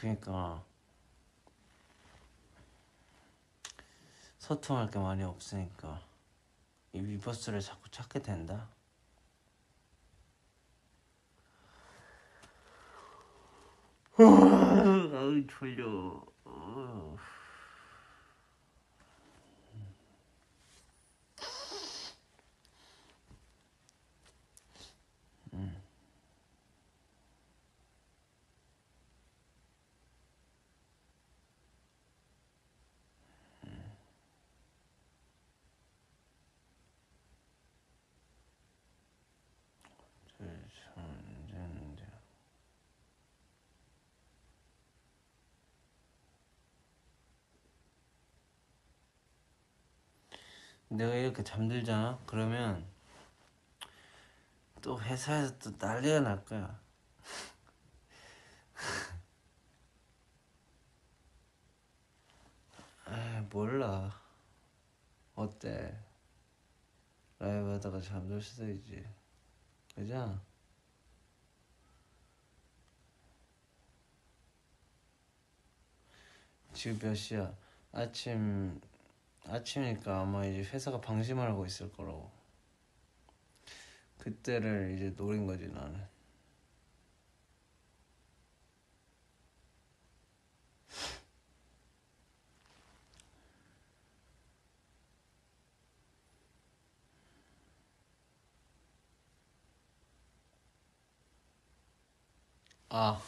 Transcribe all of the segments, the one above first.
그니까 소통할 게 많이 없으니까 이 위버스를 자꾸 찾게 된다. 아우 졸려. 내가 이렇게 잠들잖아? 그러면 또 회사에서 또 난리가 날 거야. 아 몰라. 어때? 라이브 하다가 잠들 수도 있지. 그죠? 지금 몇 시야? 아침이니까 아마 이제 회사가 방심을 하고 있을 거라고. 그때를 이제 노린 거지 나는. 아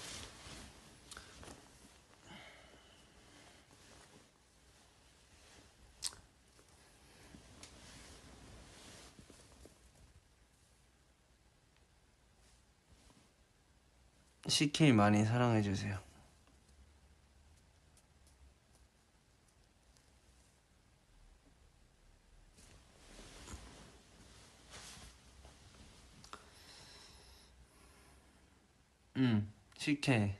CK 많이 사랑해주세요. CK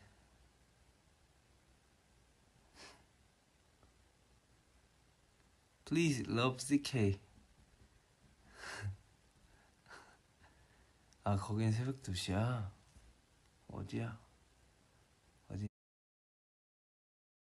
Please love CK. 아 거긴 새벽 2시야? 어디야?